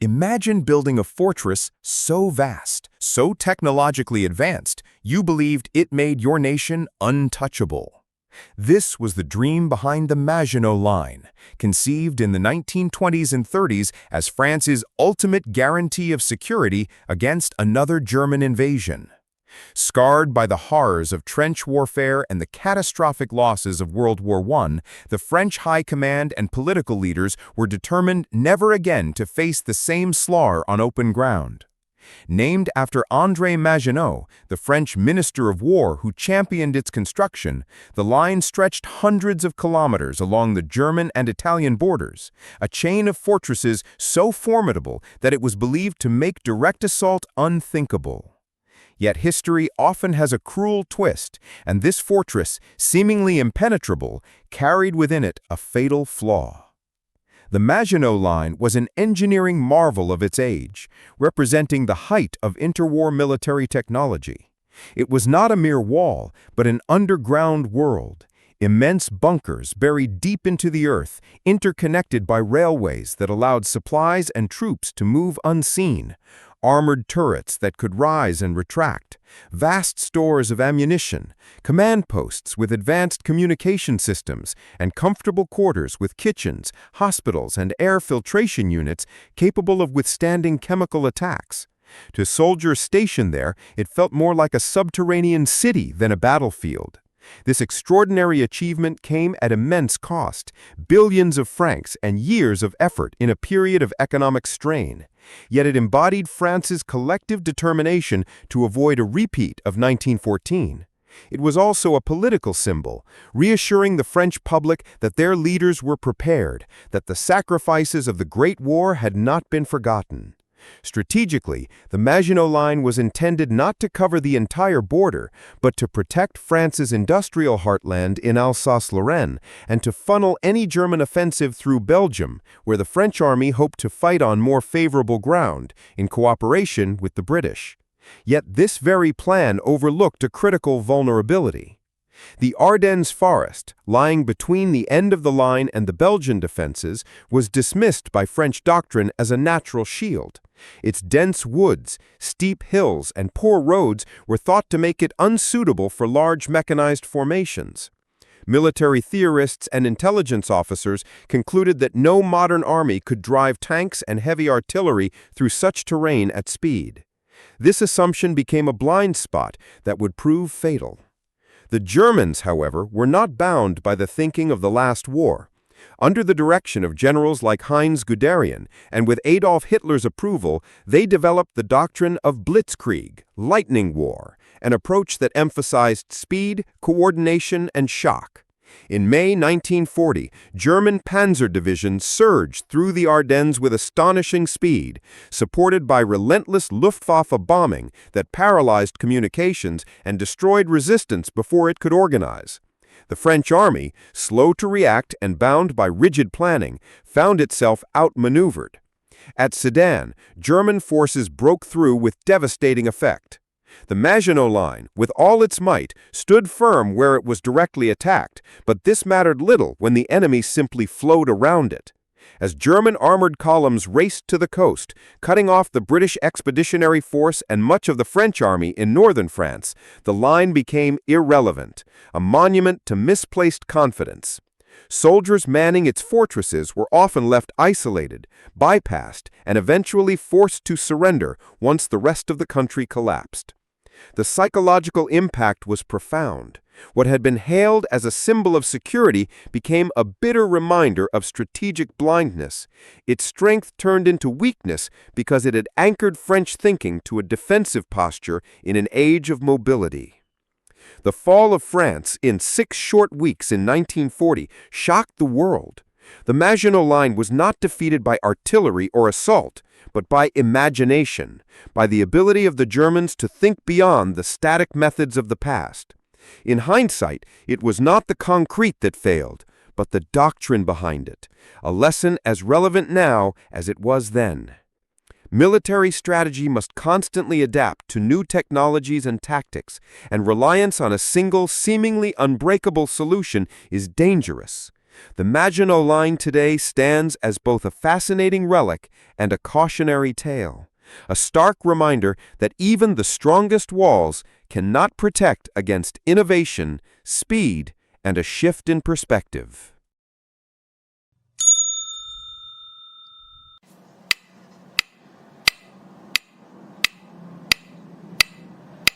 Imagine building a fortress so vast, so technologically advanced, you believed it made your nation untouchable. This was the dream behind the Maginot Line, conceived in the 1920s and 30s as France's ultimate guarantee of security against another German invasion. Scarred by the horrors of trench warfare and the catastrophic losses of World War I, the French High Command and political leaders were determined never again to face the same slaughter on open ground. Named after André Maginot, the French Minister of War who championed its construction, the line stretched hundreds of kilometers along the German and Italian borders, a chain of fortresses so formidable that it was believed to make direct assault unthinkable. Yet history often has a cruel twist, and this fortress, seemingly impenetrable, carried within it a fatal flaw. The Maginot Line was an engineering marvel of its age, representing the height of interwar military technology. It was not a mere wall, but an underground world. Immense bunkers buried deep into the earth, interconnected by railways that allowed supplies and troops to move unseen, armored turrets that could rise and retract, vast stores of ammunition, command posts with advanced communication systems, and comfortable quarters with kitchens, hospitals, and air filtration units capable of withstanding chemical attacks. To soldiers stationed there, it felt more like a subterranean city than a battlefield. This extraordinary achievement came at immense cost, billions of francs and years of effort in a period of economic strain. Yet it embodied France's collective determination to avoid a repeat of 1914. It was also a political symbol, reassuring the French public that their leaders were prepared, that the sacrifices of the Great War had not been forgotten. Strategically, the Maginot Line was intended not to cover the entire border, but to protect France's industrial heartland in Alsace-Lorraine and to funnel any German offensive through Belgium, where the French army hoped to fight on more favorable ground, in cooperation with the British. Yet this very plan overlooked a critical vulnerability. The Ardennes Forest, lying between the end of the line and the Belgian defenses, was dismissed by French doctrine as a natural shield. Its dense woods, steep hills, and poor roads were thought to make it unsuitable for large mechanized formations. Military theorists and intelligence officers concluded that no modern army could drive tanks and heavy artillery through such terrain at speed. This assumption became a blind spot that would prove fatal. The Germans, however, were not bound by the thinking of the last war. Under the direction of generals like Heinz Guderian, and with Adolf Hitler's approval, they developed the doctrine of Blitzkrieg, lightning war, an approach that emphasized speed, coordination, and shock. In May 1940, German panzer divisions surged through the Ardennes with astonishing speed, supported by relentless Luftwaffe bombing that paralyzed communications and destroyed resistance before it could organize. The French army, slow to react and bound by rigid planning, found itself outmaneuvered. At Sedan, German forces broke through with devastating effect. The Maginot Line, with all its might, stood firm where it was directly attacked, but this mattered little when the enemy simply flowed around it. As German armored columns raced to the coast, cutting off the British Expeditionary Force and much of the French army in northern France, the line became irrelevant, a monument to misplaced confidence. Soldiers manning its fortresses were often left isolated, bypassed, and eventually forced to surrender once the rest of the country collapsed. The psychological impact was profound. What had been hailed as a symbol of security became a bitter reminder of strategic blindness. Its strength turned into weakness because it had anchored French thinking to a defensive posture in an age of mobility. The fall of France in 6 short weeks in 1940 shocked the world. The Maginot Line was not defeated by artillery or assault, but by imagination, by the ability of the Germans to think beyond the static methods of the past. In hindsight, it was not the concrete that failed, but the doctrine behind it, a lesson as relevant now as it was then. Military strategy must constantly adapt to new technologies and tactics, and reliance on a single, seemingly unbreakable solution is dangerous. The Maginot Line today stands as both a fascinating relic and a cautionary tale, a stark reminder that even the strongest walls cannot protect against innovation, speed, and a shift in perspective.